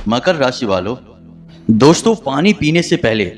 मकर राशि वालों, दोस्तों पानी पीने से पहले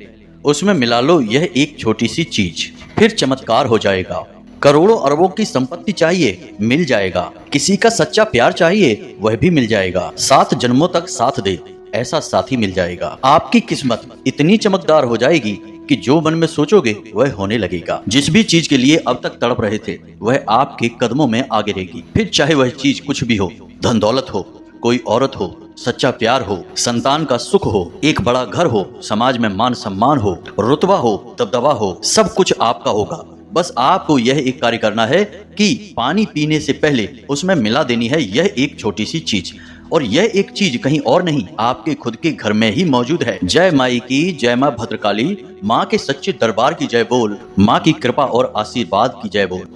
उसमें मिला लो यह एक छोटी सी चीज, फिर चमत्कार हो जाएगा। करोड़ों अरबों की संपत्ति चाहिए, मिल जाएगा। किसी का सच्चा प्यार चाहिए, वह भी मिल जाएगा। 7 जन्मों तक साथ दे, ऐसा साथी मिल जाएगा। आपकी किस्मत इतनी चमकदार हो जाएगी कि जो मन में सोचोगे वह होने लगेगा। जिस भी चीज के लिए अब तक तड़प रहे थे वह आपके कदमों में आ गिरेगी। फिर चाहे वह चीज कुछ भी हो, धन दौलत हो, कोई औरत हो, सच्चा प्यार हो, संतान का सुख हो, एक बड़ा घर हो, समाज में मान सम्मान हो, रुतबा हो, दबदबा हो, सब कुछ आपका होगा। बस आपको यह एक कार्य करना है कि पानी पीने से पहले उसमें मिला देनी है यह एक छोटी सी चीज। और यह एक चीज कहीं और नहीं, आपके खुद के घर में ही मौजूद है। जय माई की, जय माँ भद्रकाली, माँ के सच्चे दरबार की जय बोल, माँ की कृपा और आशीर्वाद की जय बोल।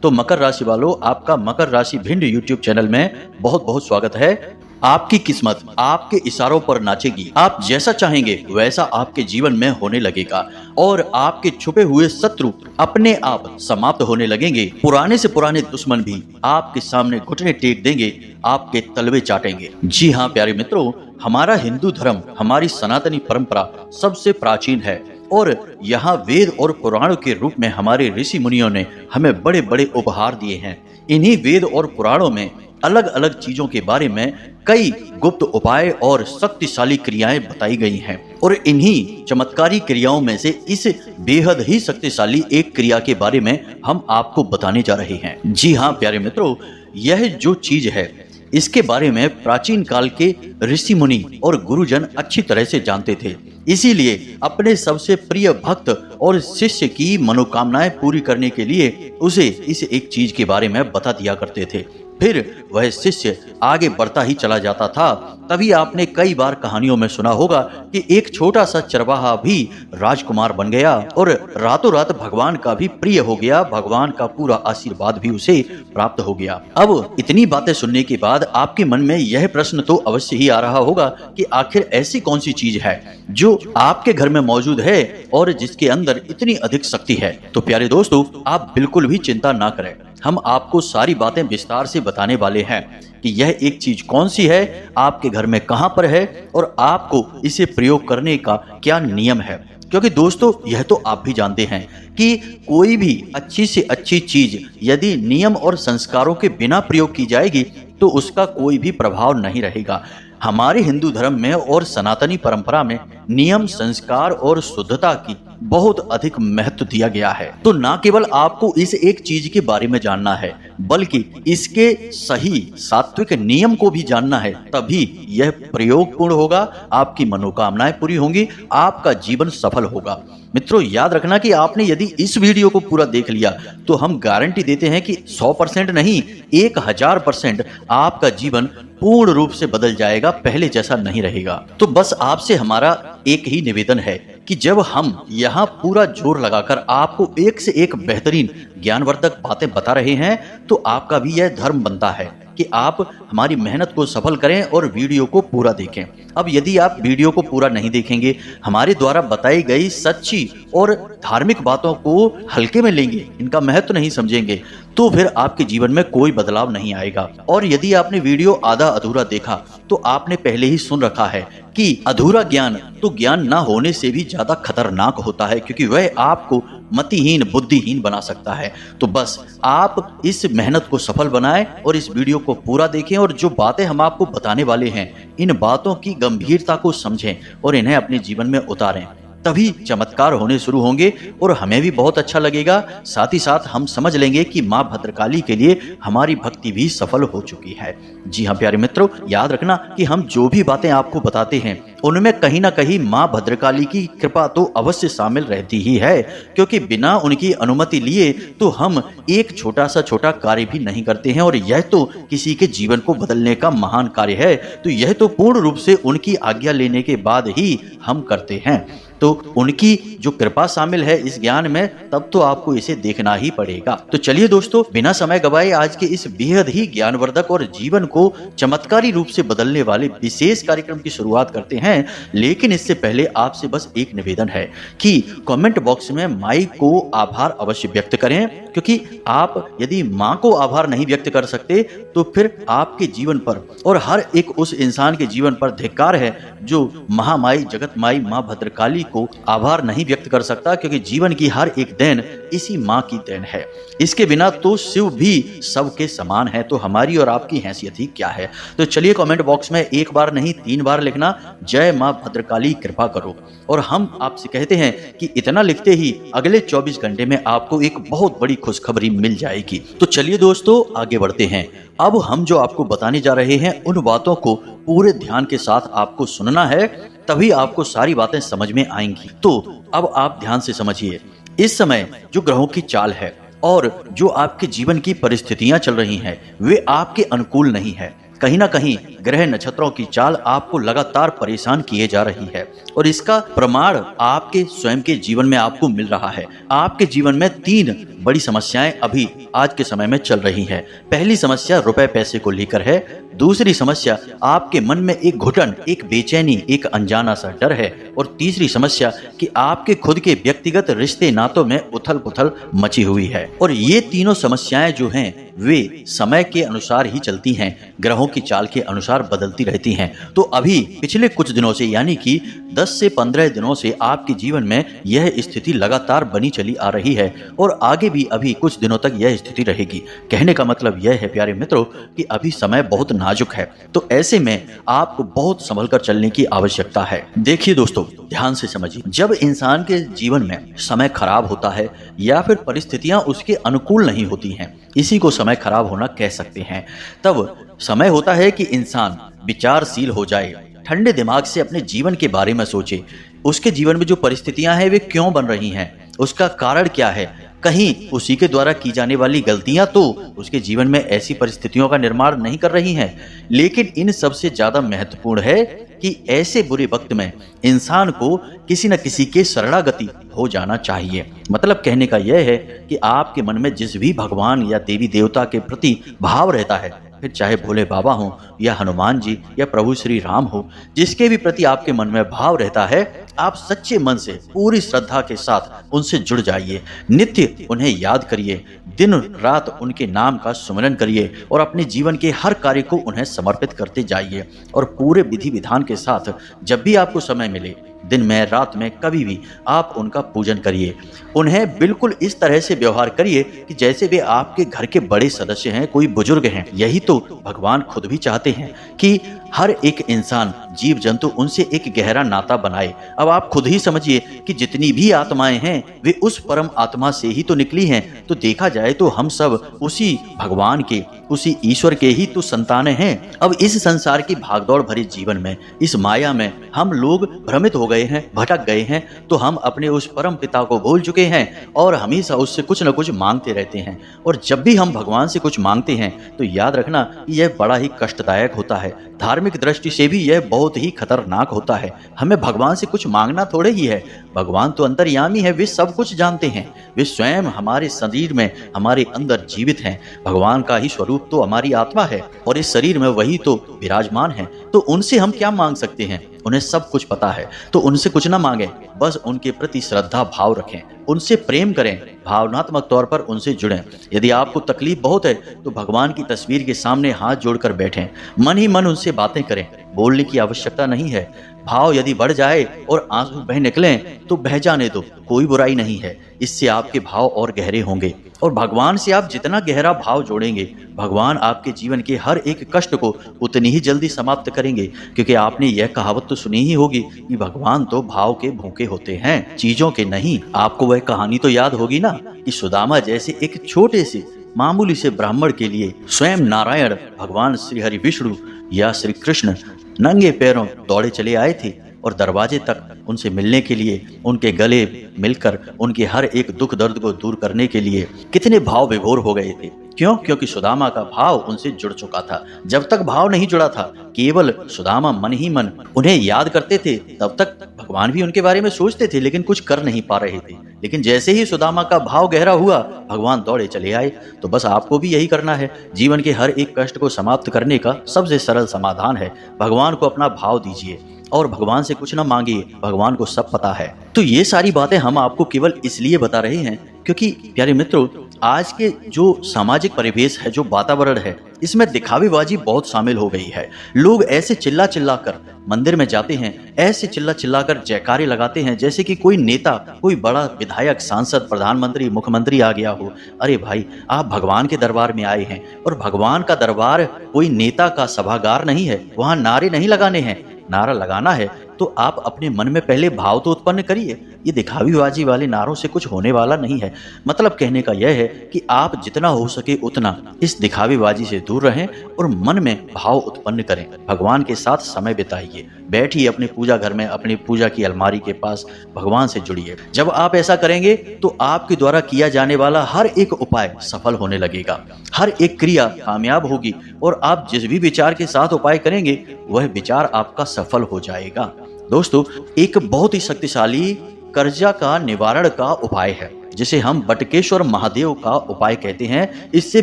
तो मकर राशि वालों, आपका मकर राशि भिंड यूट्यूब चैनल में बहुत बहुत स्वागत है। आपकी किस्मत आपके इशारों पर नाचेगी। आप जैसा चाहेंगे वैसा आपके जीवन में होने लगेगा और आपके छुपे हुए शत्रु अपने आप समाप्त होने लगेंगे। पुराने से पुराने दुश्मन भी आपके सामने घुटने टेक देंगे, आपके तलवे चाटेंगे। जी हाँ प्यारे मित्रों, हमारा हिंदू धर्म, हमारी सनातनी परंपरा सबसे प्राचीन है और यहाँ वेद और पुराणों के रूप में हमारे ऋषि मुनियों ने हमें बड़े बड़े उपहार दिए हैं। इन्हीं वेद और पुराणों में अलग अलग चीजों के बारे में कई गुप्त उपाय और शक्तिशाली क्रियाएं बताई गई हैं और इन्हीं चमत्कारी क्रियाओं में से इस बेहद ही शक्तिशाली एक क्रिया के बारे में हम आपको बताने जा रहे हैं। जी हाँ प्यारे मित्रों, यह जो चीज है इसके बारे में प्राचीन काल के ऋषि मुनि और गुरुजन अच्छी तरह से जानते थे। इसीलिए अपने सबसे प्रिय भक्त और शिष्य की मनोकामनाएं पूरी करने के लिए उसे इस एक चीज के बारे में बता दिया करते थे। फिर वह शिष्य आगे बढ़ता ही चला जाता था। तभी आपने कई बार कहानियों में सुना होगा कि एक छोटा सा चरवाहा भी राजकुमार बन गया और रातों रात भगवान का भी प्रिय हो गया, भगवान का पूरा आशीर्वाद भी उसे प्राप्त हो गया। अब इतनी बातें सुनने के बाद आपके मन में यह प्रश्न तो अवश्य ही आ रहा होगा कि आखिर ऐसी कौन सी चीज है जो आपके घर में मौजूद है और जिसके अंदर इतनी अधिक शक्ति है। तो प्यारे दोस्तों, आप बिल्कुल भी चिंता ना करें, हम आपको सारी बातें विस्तार से बताने वाले हैं कि यह एक चीज कौन सी है, आपके घर में कहां पर है और आपको इसे प्रयोग करने का क्या नियम है। क्योंकि दोस्तों यह तो आप भी जानते हैं कि कोई भी अच्छी से अच्छी चीज यदि नियम और संस्कारों के बिना प्रयोग की जाएगी तो उसका कोई भी प्रभाव नहीं रहेगा। हमारे हिंदू धर्म में और सनातनी परंपरा में नियम, संस्कार और शुद्धता की बहुत अधिक महत्व दिया गया है। तो ना केवल आपको इस एक चीज के बारे में जानना है बल्कि इसके सही सात्विक नियम को भी जानना है, तभी यह प्रयोगपूर्ण होगा, आपकी मनोकामनाएं पूरी होंगी, आपका जीवन सफल होगा। मित्रों याद रखना कि आपने यदि इस वीडियो को पूरा देख लिया तो हम गारंटी देते हैं कि 100% नहीं 1000% आपका जीवन पूर्ण रूप से बदल जाएगा, पहले जैसा नहीं रहेगा। तो बस आपसे हमारा एक ही निवेदन है कि जब हम यहाँ पूरा जोर लगाकर आपको एक से एक बेहतरीन ज्ञानवर्धक बातें बता रहे हैं तो आपका भी यह धर्म बनता है कि आप हमारी मेहनत को सफल करें और वीडियो को पूरा देखें। अब यदि आप वीडियो को पूरा नहीं देखेंगे, हमारे द्वारा बताई गई सच्ची और धार्मिक बातों को हल्के में लेंगे, इनका महत्व नहीं समझेंगे, तो फिर आपके जीवन में कोई बदलाव नहीं आएगा। और यदि आपने वीडियो आधा अधूरा देखा तो आपने पहले ही सुन रखा है कि अधूरा ज्ञान तो ज्ञान ना होने से भी ज्यादा खतरनाक होता है, क्योंकि वह आपको मतिहीन, बुद्धिहीन बना सकता है। तो बस आप इस मेहनत को सफल बनाएं और इस वीडियो को पूरा देखें और जो बातें हम आपको बताने वाले हैं इन बातों की गंभीरता को समझें और इन्हें अपने जीवन में उतारें, तभी चमत्कार होने शुरू होंगे और हमें भी बहुत अच्छा लगेगा। साथ ही साथ हम समझ लेंगे कि माँ भद्रकाली के लिए हमारी भक्ति भी सफल हो चुकी है। जी हाँ प्यारे मित्रों, याद रखना कि हम जो भी बातें आपको बताते हैं उनमें कहीं ना कहीं माँ भद्रकाली की कृपा तो अवश्य शामिल रहती ही है, क्योंकि बिना उनकी अनुमति लिए तो हम एक छोटा सा छोटा कार्य भी नहीं करते हैं और यह तो किसी के जीवन को बदलने का महान कार्य है, तो यह तो पूर्ण रूप से उनकी आज्ञा लेने के बाद ही हम करते हैं। तो उनकी जो कृपा शामिल है इस ज्ञान में, तब तो आपको इसे देखना ही पड़ेगा। तो चलिए दोस्तों, बिना समय गवाए आज के इस बेहद ही ज्ञानवर्धक और जीवन को चमत्कारी रूप से बदलने वाले विशेष कार्यक्रम की शुरुआत करते हैं। लेकिन इससे पहले आपसे बस एक निवेदन है कि कमेंट बॉक्स में माई को आभार अवश्य व्यक्त करें, क्योंकि आप यदि माँ को आभार नहीं व्यक्त कर सकते तो फिर आपके जीवन पर और हर एक उस इंसान के जीवन पर धिक्कार है जो महामाई जगत माई माँ भद्रकाली को आभार नहीं व्यक्त कर सकता, क्योंकि जीवन की हर एक देन इसी माँ की देन है। इसके बिना तो शिव भी सबके समान है, तो हमारी और आपकी हैसियत ही क्या है। तो चलिए कमेंट बॉक्स में एक बार नहीं 3 बार लिखना, जय माँ भद्रकाली कृपा करो। और हम आपसे कहते हैं कि इतना लिखते ही अगले 24 घंटे में आपको एक बहुत बड़ी खुशखबरी मिल जाएगी। तो चलिए दोस्तों आगे बढ़ते हैं। अब हम जो आपको बताने जा रहे हैं उन बातों को पूरे ध्यान के साथ आपको सुनना है, तभी आपको सारी बातें समझ में आएंगी। तो अब आप ध्यान से समझिए, इस समय जो ग्रहों की चाल है और जो आपके जीवन की परिस्थितियां चल रही हैं वे आपके अनुकूल नहीं है। कहीं ना कहीं ग्रह नक्षत्रों की चाल आपको लगातार परेशान किए जा रही है और इसका प्रमाण आपके स्वयं के जीवन में आपको मिल रहा है। आपके जीवन में 3 बड़ी समस्याएं अभी आज के समय में चल रही हैं। पहली समस्या रुपए पैसे को लेकर है। दूसरी समस्या आपके मन में एक घुटन, एक बेचैनी, एक अनजाना सा डर है। और तीसरी समस्या कि आपके खुद के व्यक्तिगत रिश्ते नातों में उथल पुथल मची हुई है। और ये तीनों समस्याएं जो हैं वे समय के अनुसार ही चलती हैं, ग्रहों की चाल के अनुसार बदलती रहती हैं। तो अभी पिछले कुछ दिनों से यानी कि 10 से 15 दिनों से आपके जीवन में यह स्थिति लगातार बनी चली आ रही है और आगे भी अभी कुछ दिनों तक यह स्थिति रहेगी। कहने का मतलब यह है प्यारे मित्रों कि अभी समय बहुत नाजुक है, तो ऐसे में आपको बहुत संभल कर चलने की आवश्यकता है। देखिए दोस्तों, ध्यान से समझिए, जब इंसान के जीवन में समय खराब होता है या फिर परिस्थितियां उसके अनुकूल नहीं होती हैं, इसी को समय खराब होना कह सकते हैं। तब समय होता है कि इंसान विचारशील हो जाए, ठंडे दिमाग से अपने जीवन के बारे में सोचे, उसके जीवन में जो परिस्थितियां हैं वे क्यों बन रही हैं, उसका कारण क्या है, कहीं उसी के द्वारा की जाने वाली गलतियां तो उसके जीवन में ऐसी परिस्थितियों का निर्माण नहीं कर रही हैं। लेकिन इन सबसे ज्यादा महत्वपूर्ण है कि ऐसे बुरे वक्त में इंसान को किसी न किसी के शरणागति हो जाना चाहिए। मतलब कहने का यह है कि आपके मन में जिस भी भगवान या देवी देवता के प्रति भाव रहता है, फिर चाहे भोले बाबा हो या हनुमान जी या प्रभु श्री राम हो, जिसके भी प्रति आपके मन में भाव रहता है, आप सच्चे मन से पूरी श्रद्धा के साथ उनसे जुड़ जाइए। नित्य उन्हें याद करिए, दिन रात उनके नाम का सुमिरन करिए और अपने जीवन के हर कार्य को उन्हें समर्पित करते जाइए। और पूरे विधि विधान के साथ जब भी आपको समय मिले, दिन में रात में कभी भी आप उनका पूजन करिए। उन्हें बिल्कुल इस तरह से व्यवहार करिए कि जैसे वे आपके घर के बड़े सदस्य हैं, कोई बुजुर्ग हैं। यही तो भगवान खुद भी चाहते हैं कि हर एक इंसान, जीव जंतु उनसे एक गहरा नाता बनाए। अब आप खुद ही समझिए कि जितनी भी आत्माएं हैं वे उस परम आत्मा से ही तो निकली हैं। तो देखा जाए तो हम सब उसी भगवान के, उसी ईश्वर के ही तो संतानें हैं। अब इस संसार की भागदौड़ भरे जीवन में, इस माया में हम लोग भ्रमित हो गए हैं, भटक गए हैं। तो हम अपने उस परम पिता को भूल चुके हैं और हमेशा उससे कुछ न कुछ मांगते रहते हैं। और जब भी हम भगवान से कुछ मांगते हैं तो याद रखना कि यह बड़ा ही कष्टदायक होता है। धार्मिक दृष्टि से भी यह बहुत ही खतरनाक होता है। हमें भगवान से कुछ मांगना थोड़े ही है, भगवान तो अंतर्यामी है, वे सब कुछ जानते हैं। वे स्वयं हमारे शरीर में, हमारे अंदर जीवित हैं। भगवान का ही स्वरूप तो हमारी आत्मा है और इस शरीर में वही तो विराजमान है। तो उनसे हम क्या मांग सकते हैं? उन्हें सब कुछ पता है, तो उनसे कुछ ना मांगें, बस उनके प्रति श्रद्धा भाव रखें, उनसे प्रेम करें, भावनात्मक तौर पर उनसे जुड़ें। यदि आपको तकलीफ बहुत है तो भगवान की तस्वीर के सामने हाथ जोड़कर बैठें, मन ही मन उनसे बातें करें, बोलने की आवश्यकता नहीं है। भाव यदि बढ़ जाए और आंसू बह निकलें तो बह जाने दो, कोई बुराई नहीं है। इससे आपके भाव और गहरे होंगे और भगवान से आप जितना गहरा भाव जोड़ेंगे, भगवान आपके जीवन के हर एक कष्ट को उतनी ही जल्दी समाप्त करेंगे। क्योंकि आपने यह कहावत तो सुनी ही होगी कि भगवान तो भाव के भूखे होते हैं, चीजों के नहीं। आपको वह कहानी तो याद होगी ना कि सुदामा जैसे एक छोटे से मामूली से ब्राह्मण के लिए स्वयं नारायण, भगवान श्री हरि विष्णु या श्री कृष्ण नंगे पैरों दौड़े चले आए थे और दरवाजे तक उनसे मिलने के लिए, उनके गले मिलकर उनके हर एक दुख दर्द को दूर करने के लिए कितने भाव विभोर हो गए थे। क्यों? क्योंकि सुदामा का भाव उनसे जुड़ चुका था। जब तक भाव नहीं जुड़ा था, केवल सुदामा मन ही मन उन्हें याद करते थे, तब तक भगवान भी उनके बारे में सोचते थे, लेकिन कुछ कर नहीं पा रहे थे। लेकिन जैसे ही सुदामा का भाव गहरा हुआ, भगवान दौड़े चले आए। तो बस आपको भी यही करना है। जीवन के हर एक कष्ट को समाप्त करने का सबसे सरल समाधान है, भगवान को अपना भाव दीजिए और भगवान से कुछ न मांगिए, भगवान को सब पता है। तो ये सारी बातें हम आपको केवल इसलिए बता रहे हैं क्योंकि प्यारे मित्रों, आज के जो सामाजिक परिवेश है, जो वातावरण है, इसमें दिखावेबाजी बहुत शामिल हो गई है। लोग ऐसे चिल्ला चिल्ला कर मंदिर में जाते हैं, ऐसे चिल्ला चिल्ला कर जयकारे लगाते हैं जैसे कि कोई नेता, कोई बड़ा विधायक, सांसद, प्रधानमंत्री, मुख्यमंत्री आ गया हो। अरे भाई, आप भगवान के दरबार में आए हैं और भगवान का दरबार कोई नेता का सभागार नहीं है। वहां नारे नहीं लगाने हैं। नारा लगाना है तो आप अपने मन में पहले भाव तो उत्पन्न करिए। ये दिखावीबाजी वाले नारों से कुछ होने वाला नहीं है। मतलब कहने का यह है कि आप जितना हो सके उतना इस दिखावीबाजी से दूर रहें और मन में भाव उत्पन्न करें। भगवान के साथ समय बिताइए, बैठिए अपने पूजा घर में, अपनी पूजा की अलमारी के पास भगवान से जुड़िए। जब आप ऐसा करेंगे तो आपके द्वारा किया जाने वाला हर एक उपाय सफल होने लगेगा, हर एक क्रिया कामयाब होगी और आप जिस भी विचार के साथ उपाय करेंगे वह विचार आपका सफल हो जाएगा। दोस्तों, एक बहुत ही शक्तिशाली कर्जा का निवारण का उपाय है जिसे हम बटकेश्वर महादेव का उपाय कहते हैं। इससे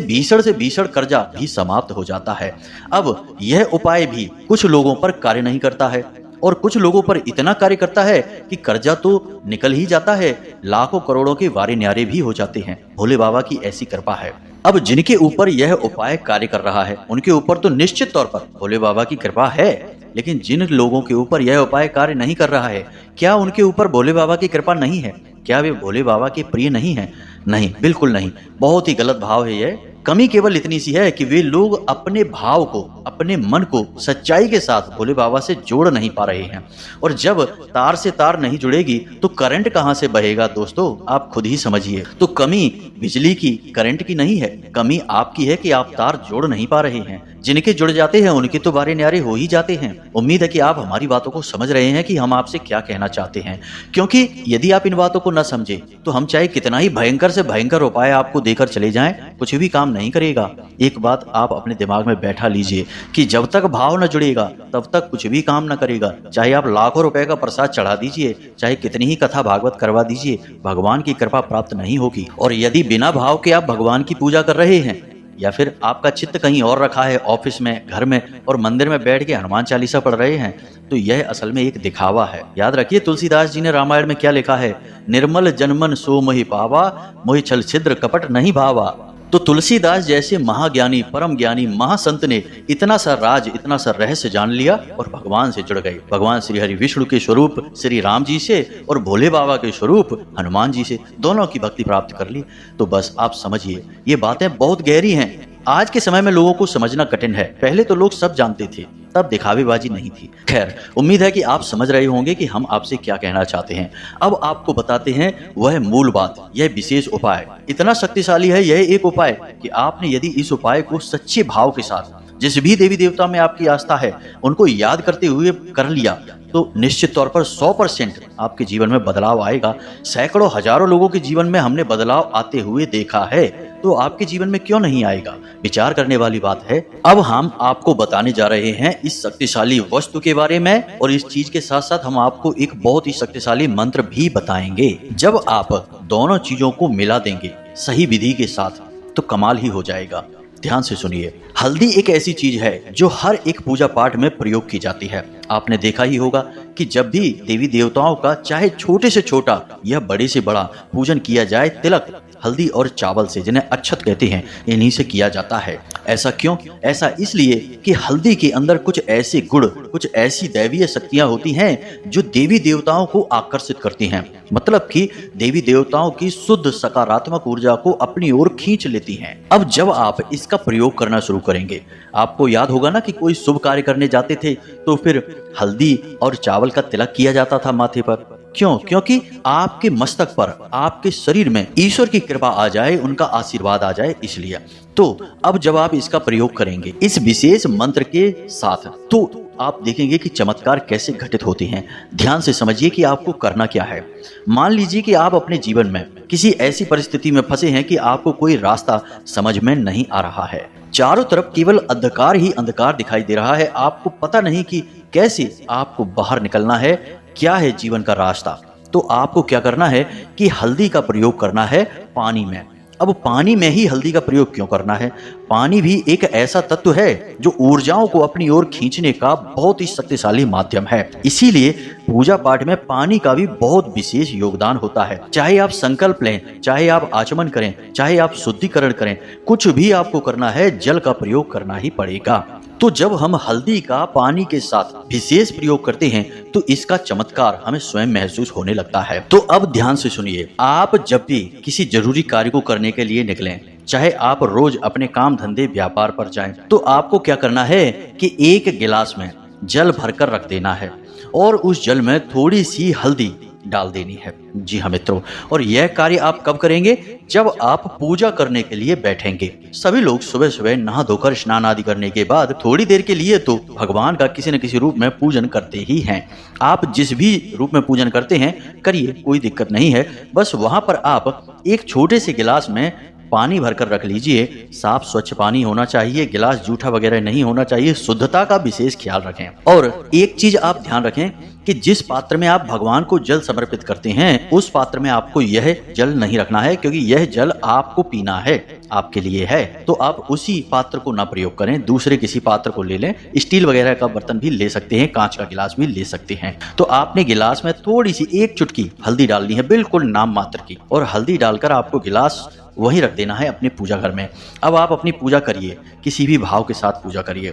भीषण से भीषण कर्जा भी समाप्त हो जाता है। अब यह उपाय भी कुछ लोगों पर कार्य नहीं करता है और कुछ लोगों पर इतना कार्य करता है कि कर्जा तो निकल ही जाता है, लाखों करोड़ों के वारे न्यारे भी हो जाते हैं। भोले बाबा की ऐसी कृपा है। अब जिनके ऊपर यह उपाय कार्य कर रहा है उनके ऊपर तो निश्चित तौर पर भोले बाबा की कृपा है, लेकिन जिन लोगों के ऊपर यह उपाय कार्य नहीं कर रहा है, क्या उनके ऊपर भोले बाबा की कृपा नहीं है? क्या वे भोले बाबा के प्रिय नहीं है? नहीं, बिल्कुल नहीं। बहुत ही गलत भाव है यह। कमी केवल इतनी सी है कि वे लोग अपने भाव को, अपने मन को सच्चाई के साथ भोले बाबा से जोड़ नहीं पा रहे हैं। और जब तार से तार नहीं जुड़ेगी तो करंट कहां से बहेगा? दोस्तों, आप खुद ही समझिए। तो कमी बिजली की, करंट की नहीं है, कमी आपकी है कि आप तार जोड़ नहीं पा रहे हैं। जिनके जुड़ जाते हैं उनके तो बारे न्यारे हो ही जाते हैं। उम्मीद है कि आप हमारी बातों को समझ रहे हैं कि हम आपसे क्या कहना चाहते हैं, क्योंकि यदि आप इन बातों को न समझे तो हम चाहे कितना ही भयंकर से भयंकर उपाय आपको देकर चले जाएं, कुछ भी काम नहीं करेगा। एक बात आप अपने दिमाग में बैठा लीजिए कि जब तक भाव न जुड़ेगा तब तक कुछ भी काम न करेगा। चाहे आप लाखों रुपए का प्रसाद चढ़ा दीजिए, चाहे कितनी ही कथा भागवत करवा दीजिए, भगवान की कृपा प्राप्त नहीं होगी। और यदि बिना भाव के आप भगवान की पूजा कर रहे हैं या फिर आपका चित्त कहीं और रखा है, ऑफिस में, घर में और मंदिर में बैठ के हनुमान चालीसा पढ़ रहे हैं, तो यह असल में एक दिखावा है। याद रखिए, तुलसीदास जी ने रामायण में क्या लिखा है? निर्मल जनमन सो मोहि पावा, मोहि छल छिद्र कपट नहीं भावा। तो तुलसीदास जैसे महाज्ञानी, परम ज्ञानी महासंत ने इतना सा राज, इतना सा रहस्य जान लिया और भगवान से जुड़ गए। भगवान श्री हरि विष्णु के स्वरूप श्री राम जी से और भोले बाबा के स्वरूप हनुमान जी से, दोनों की भक्ति प्राप्त कर ली। तो बस आप समझिए, ये बातें बहुत गहरी हैं। आज के समय में लोगों को समझना कठिन है। पहले तो लोग सब जानते थे, तब दिखावेबाजी नहीं थी। खैर, उम्मीद है कि आप समझ रहे होंगे कि हम आपसे क्या कहना चाहते हैं। अब आपको बताते हैं वह मूल बात। यह विशेष उपाय इतना शक्तिशाली है, यह एक उपाय, कि आपने यदि इस उपाय को सच्चे भाव के साथ, जिस भी देवी देवता में आपकी आस्था है, उनको याद करते हुए कर लिया, तो निश्चित तौर पर 100% आपके जीवन में बदलाव आएगा। सैकड़ों हजारों लोगों के जीवन में हमने बदलाव आते हुए देखा है, तो आपके जीवन में क्यों नहीं आएगा? विचार करने वाली बात है। अब हम आपको बताने जा रहे हैं इस शक्तिशाली वस्तु के बारे में, और इस चीज के साथ साथ हम आपको एक बहुत ही शक्तिशाली मंत्र भी बताएंगे। जब आप दोनों चीजों को मिला देंगे सही विधि के साथ तो कमाल ही हो जाएगा। ध्यान से सुनिए। हल्दी एक ऐसी चीज है जो हर एक पूजा पाठ में प्रयोग की जाती है। आपने देखा ही होगा कि जब भी देवी देवताओं का चाहे छोटे से छोटा या बड़े से बड़ा पूजन किया जाए, तिलक हल्दी और चावल से, जिन्हें अक्षत कहते हैं, इन्हीं से किया जाता है। ऐसा क्यों? ऐसा इसलिए कि हल्दी के अंदर कुछ ऐसे गुण, कुछ ऐसी दैवीय शक्तियां होती हैं जो देवी देवताओं को आकर्षित करती हैं। मतलब कि देवी देवताओं की शुद्ध सकारात्मक ऊर्जा को अपनी ओर खींच लेती हैं। अब जब आप इसका प्रयोग करना शुरू करेंगे, आपको याद होगा ना कि कोई शुभ कार्य करने जाते थे तो फिर हल्दी और चावल का तिलक किया जाता था माथे पर। क्यों? क्योंकि आपके मस्तक पर, आपके शरीर में ईश्वर की कृपा आ जाए, उनका आशीर्वाद आ जाए, इसलिए। तो अब जब आप इसका प्रयोग करेंगे इस विशेष मंत्र के साथ, तो आप देखेंगे कि चमत्कार कैसे घटित होते हैं। ध्यान से समझिए कि आपको करना क्या है। मान लीजिए कि आप अपने जीवन में किसी ऐसी परिस्थिति में फंसे हैं कि आपको कोई रास्ता समझ में नहीं आ रहा है। चारों तरफ केवल अंधकार ही अंधकार दिखाई दे रहा है। आपको पता नहीं कि कैसे आपको बाहर निकलना है, क्या है जीवन का रास्ता। तो आपको क्या करना है कि हल्दी का प्रयोग करना है पानी में। अब पानी में ही हल्दी का प्रयोग क्यों करना है? पानी भी एक ऐसा तत्व है जो ऊर्जाओं को अपनी ओर खींचने का बहुत ही शक्तिशाली माध्यम है। इसीलिए पूजा पाठ में पानी का भी बहुत विशेष योगदान होता है। चाहे आप संकल्प लें, चाहे आप आचमन करें, चाहे आप शुद्धिकरण करें, कुछ भी आपको करना है, जल का प्रयोग करना ही पड़ेगा। तो जब हम हल्दी का पानी के साथ विशेष प्रयोग करते हैं तो इसका चमत्कार हमें स्वयं महसूस होने लगता है। तो अब ध्यान से सुनिए, आप जब भी किसी जरूरी कार्य को करने के लिए निकलें, चाहे आप रोज अपने काम धंधे व्यापार पर जाएं, तो आपको क्या करना है कि एक गिलास में जल भरकर रख देना है और उस जल में थोड़ी सी हल्दी डाल देनी है। जी हाँ मित्रों, और यह कार्य आप कब करेंगे? जब आप पूजा करने के लिए बैठेंगे। सभी लोग सुबह सुबह नहा धोकर स्नान आदि करने के बाद थोड़ी देर के लिए तो भगवान का किसी न किसी रूप में पूजन करते ही हैं। आप जिस भी रूप में पूजन करते हैं करिए, कोई दिक्कत नहीं है। बस वहां पर आप एक छोटे से गिलास में पानी भरकर रख लीजिए। साफ स्वच्छ पानी होना चाहिए, गिलास जूठा वगैरह नहीं होना चाहिए। शुद्धता का विशेष ख्याल रखें। और एक चीज आप ध्यान रखें कि जिस पात्र में आप भगवान को जल समर्पित करते हैं उस पात्र में आपको यह जल नहीं रखना है, क्योंकि यह जल आपको पीना है, आपके लिए है। तो आप उसी पात्र को ना प्रयोग करें, दूसरे किसी पात्र को ले लें। स्टील वगैरह का बर्तन भी ले सकते हैं, कांच का गिलास भी ले सकते हैं। तो आपने गिलास में थोड़ी सी एक चुटकी हल्दी डालनी है, बिल्कुल नाम मात्र की, और हल्दी डालकर आपको गिलास वहीं रख देना है अपने पूजा घर में। अब आप अपनी पूजा करिए, किसी भी भाव के साथ पूजा करिए।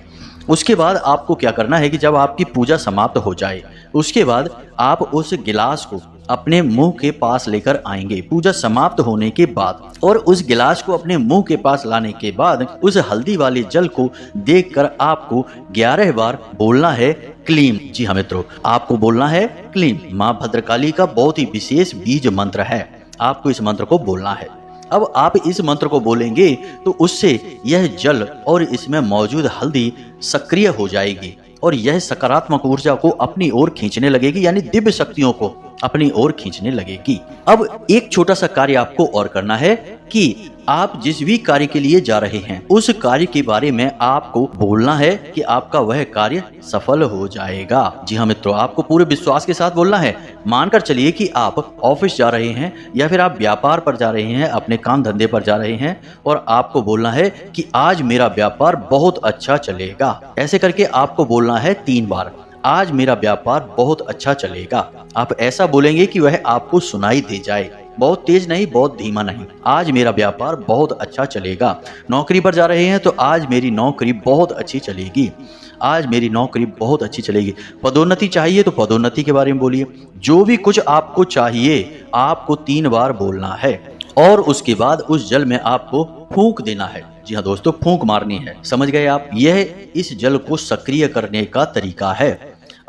उसके बाद आपको क्या करना है कि जब आपकी पूजा समाप्त हो जाए उसके बाद आप उस गिलास को अपने मुंह के पास लेकर आएंगे पूजा समाप्त होने के बाद। और उस गिलास को अपने मुंह के पास लाने के बाद उस हल्दी वाले जल को देखकर आपको 11 बार बोलना है क्लीम। जी हाँ मित्रों, आपको बोलना है क्लीम। माँ भद्रकाली का बहुत ही विशेष बीज मंत्र है, आपको इस मंत्र को बोलना है। अब आप इस मंत्र को बोलेंगे तो उससे यह जल और इसमें मौजूद हल्दी सक्रिय हो जाएगी और यह सकारात्मक ऊर्जा को अपनी ओर खींचने लगेगी, यानी दिव्य शक्तियों को अपनी ओर खींचने लगेगी। अब एक छोटा सा कार्य आपको और करना है कि आप जिस भी कार्य के लिए जा रहे हैं उस कार्य के बारे में आपको बोलना है कि आपका वह कार्य सफल हो जाएगा। जी हाँ मित्रों, आपको पूरे विश्वास के साथ बोलना है। मानकर चलिए कि आप ऑफिस जा रहे हैं या फिर आप व्यापार पर जा रहे हैं, अपने काम धंधे पर जा रहे हैं, और आपको बोलना है कि आज मेरा व्यापार बहुत अच्छा चलेगा। ऐसे करके आपको बोलना है 3 बार, आज मेरा व्यापार बहुत अच्छा चलेगा। आप ऐसा बोलेंगे कि वह आपको सुनाई दे जाए, बहुत तेज नहीं, बहुत धीमा नहीं। आज मेरा व्यापार बहुत अच्छा चलेगा। नौकरी पर जा रहे हैं तो आज मेरी नौकरी बहुत अच्छी चलेगी, आज मेरी नौकरी बहुत अच्छी चलेगी। पदोन्नति चाहिए तो पदोन्नति के बारे में बोलिए। जो भी कुछ आपको चाहिए आपको 3 बार बोलना है और उसके बाद उस जल में आपको फूंक देना है। जी हाँ दोस्तों, फूंक मारनी है, समझ गए आप? यह इस जल को सक्रिय करने का तरीका है।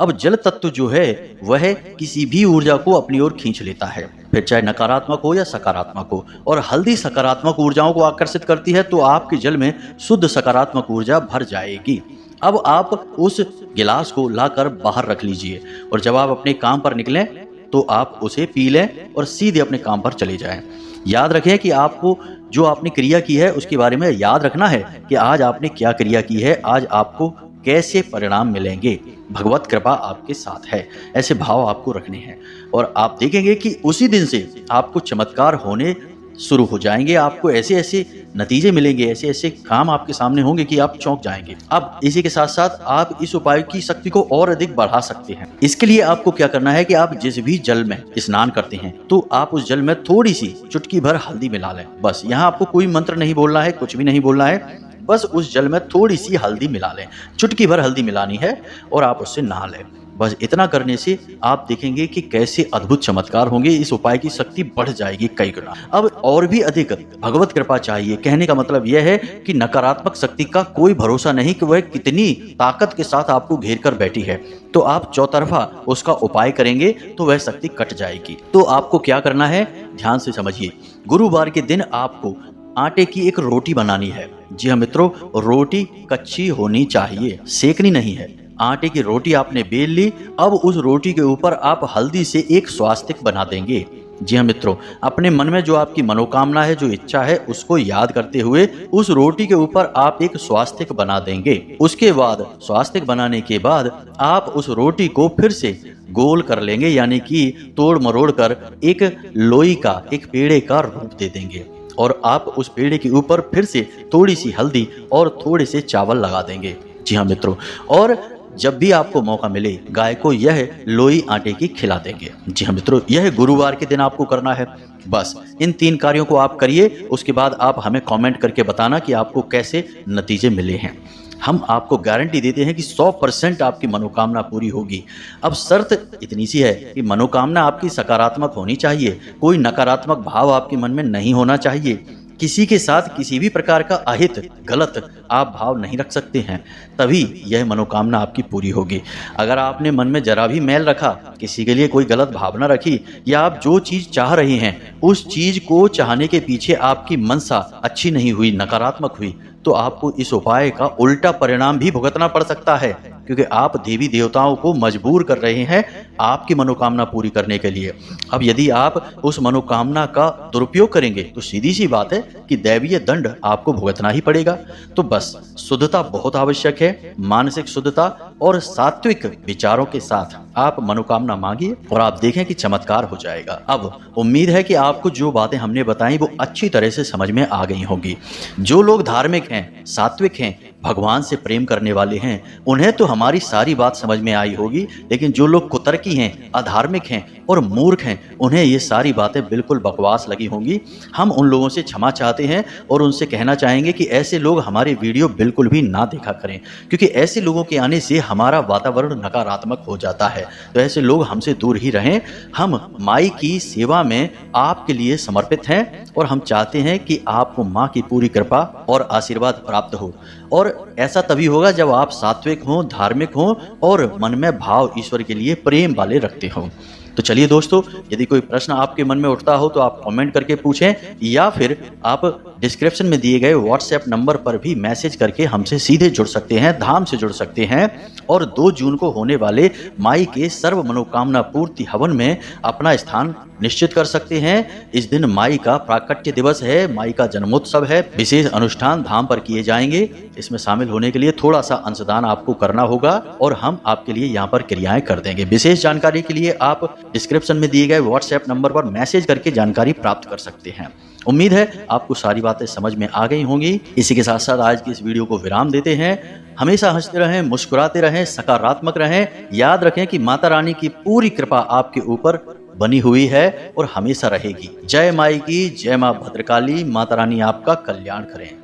अब जल तत्व जो है वह किसी भी ऊर्जा को अपनी ओर खींच लेता है, फिर चाहे नकारात्मक हो या सकारात्मक हो। और हल्दी सकारात्मक ऊर्जाओं को आकर्षित करती है, तो आपके जल में शुद्ध सकारात्मक ऊर्जा भर जाएगी। अब आप उस गिलास को लाकर बाहर रख लीजिए और जब आप अपने काम पर निकलें तो आप उसे पी लें और सीधे अपने काम पर चले जाएं। याद रखें कि आपको जो आपने क्रिया की है उसके बारे में याद रखना है कि आज आपने क्या क्रिया की है, आज आपको कैसे परिणाम मिलेंगे। भगवत कृपा आपके साथ है, ऐसे भाव आपको रखने हैं और आप देखेंगे कि उसी दिन से आपको चमत्कार होने शुरू हो जाएंगे। आपको ऐसे ऐसे नतीजे मिलेंगे, ऐसे ऐसे काम आपके सामने होंगे कि आप चौंक जाएंगे। अब इसी के साथ साथ आप इस उपाय की शक्ति को और अधिक बढ़ा सकते हैं। इसके लिए आपको क्या करना है कि आप जिस भी जल में स्नान करते हैं तो आप उस जल में थोड़ी सी चुटकी भर हल्दी मिला लें। बस यहाँ आपको कोई मंत्र नहीं बोलना है, कुछ भी नहीं बोलना है, बस उस जल में थोड़ी सी हल्दी मिला लें, चुटकी भर हल्दी मिलानी है और आप उससे नहा लें। बस इतना करने से आप देखेंगे कि कैसे अद्भुत चमत्कार होंगे। इस उपाय की शक्ति बढ़ जाएगी कई गुना। अब और भी अधिक भगवत कृपा चाहिए। कहने का मतलब यह है कि नकारात्मक शक्ति का कोई भरोसा नहीं कि वह कितनी ताकत के साथ आपको घेर कर बैठी है। तो आप चौतरफा उसका उपाय करेंगे तो वह शक्ति कट जाएगी। तो आपको क्या करना है, ध्यान से समझिए। गुरुवार के दिन आपको आटे की एक रोटी बनानी है। जी हाँ मित्रों, रोटी कच्ची होनी चाहिए, सेकनी नहीं है। आटे की रोटी आपने बेल ली। अब उस रोटी के ऊपर आप हल्दी से एक स्वास्तिक बना देंगे। जी हाँ मित्रों, अपने मन में जो आपकी मनोकामना है, जो इच्छा है, उसको याद करते हुए उस रोटी के ऊपर आप एक स्वास्तिक बना देंगे। उसके बाद स्वास्तिक बनाने के बाद आप उस रोटी को फिर से गोल कर लेंगे, यानी कि तोड़ मरोड़ कर एक लोई का, एक पेड़े का रूप दे देंगे। और आप उस पेड़े के ऊपर फिर से थोड़ी सी हल्दी और थोड़े से चावल लगा देंगे। जी हाँ मित्रों, और जब भी आपको मौका मिले गाय को यह लोई आटे की खिला देंगे। जी हाँ मित्रों, यह गुरुवार के दिन आपको करना है। बस इन 3 कार्यों को आप करिए। उसके बाद आप हमें कमेंट करके बताना कि आपको कैसे नतीजे मिले हैं। हम आपको गारंटी देते हैं कि 100% आपकी मनोकामना पूरी होगी। अब शर्त इतनी सी है कि मनोकामना आपकी सकारात्मक होनी चाहिए, कोई नकारात्मक भाव आपके मन में नहीं होना चाहिए। किसी के साथ किसी भी प्रकार का अहित, गलत आप भाव नहीं रख सकते हैं, तभी यह मनोकामना आपकी पूरी होगी। अगर आपने मन में जरा भी मैल रखा, किसी के लिए कोई गलत भावना रखी, या आप जो चीज़ चाह रहे हैं उस चीज़ को चाहने के पीछे आपकी मनसा अच्छी नहीं हुई, नकारात्मक हुई, तो आपको इस उपाय का उल्टा परिणाम भी भुगतना पड़ सकता है, क्योंकि आप देवी देवताओं को मजबूर कर रहे हैं आपकी मनोकामना पूरी करने के लिए। अब यदि आप उस मनोकामना का दुरुपयोग करेंगे तो सीधी सी बात है कि दैवीय दंड आपको भुगतना ही पड़ेगा। तो बस शुद्धता बहुत आवश्यक है, मानसिक शुद्धता और सात्विक विचारों के साथ आप मनोकामना मांगिए और आप देखें कि चमत्कार हो जाएगा। अब उम्मीद है कि आपको जो बातें हमने बताई वो अच्छी तरह से समझ में आ गई होंगी। जो लोग धार्मिक हैं, सात्विक हैं, भगवान से प्रेम करने वाले हैं, उन्हें तो हमारी सारी बात समझ में आई होगी, लेकिन जो लोग कुतर्की हैं, अधार्मिक हैं और मूर्ख हैं, उन्हें ये सारी बातें बिल्कुल बकवास लगी होंगी। हम उन लोगों से क्षमा चाहते हैं और उनसे कहना चाहेंगे कि ऐसे लोग हमारे वीडियो बिल्कुल भी ना देखा करें, क्योंकि ऐसे लोगों के आने से हमारा वातावरण नकारात्मक हो जाता है। तो ऐसे लोग हमसे दूर ही रहें। हम माई की सेवा में आपके लिए समर्पित हैं और हम चाहते हैं कि आपको माँ की पूरी कृपा और आशीर्वाद प्राप्त हो। और ऐसा तभी होगा जब आप सात्विक हों, धार्मिक हों और मन में भाव ईश्वर के लिए प्रेम वाले रखते हों। तो चलिए दोस्तों, यदि कोई प्रश्न आपके मन में उठता हो तो आप कमेंट करके पूछें, या फिर आप डिस्क्रिप्शन में दिए गए व्हाट्सएप नंबर पर भी मैसेज करके हमसे सीधे जुड़ सकते हैं, धाम से जुड़ सकते हैं और 2 जून को होने वाले माई के सर्व मनोकामना पूर्ति हवन में अपना स्थान निश्चित कर सकते हैं। इस दिन माई का प्राकट्य दिवस है, माई का जन्मोत्सव है। विशेष अनुष्ठान धाम पर किए जाएंगे। इसमें शामिल होने के लिए थोड़ा सा अंशदान आपको करना होगा और हम आपके लिए यहाँ पर क्रियाएं कर देंगे। विशेष जानकारी के लिए आप डिस्क्रिप्शन में दिए गए व्हाट्सएप नंबर पर मैसेज करके जानकारी प्राप्त कर सकते हैं। उम्मीद है आपको सारी बातें समझ में आ गई होंगी। इसी के साथ साथ आज की इस वीडियो को विराम देते हैं। हमेशा हंसते रहें, मुस्कुराते रहें, सकारात्मक रहें। याद रखें कि माता रानी की पूरी कृपा आपके ऊपर बनी हुई है और हमेशा रहेगी। जय माई की, जय मां भद्रकाली। माता रानी आपका कल्याण करें।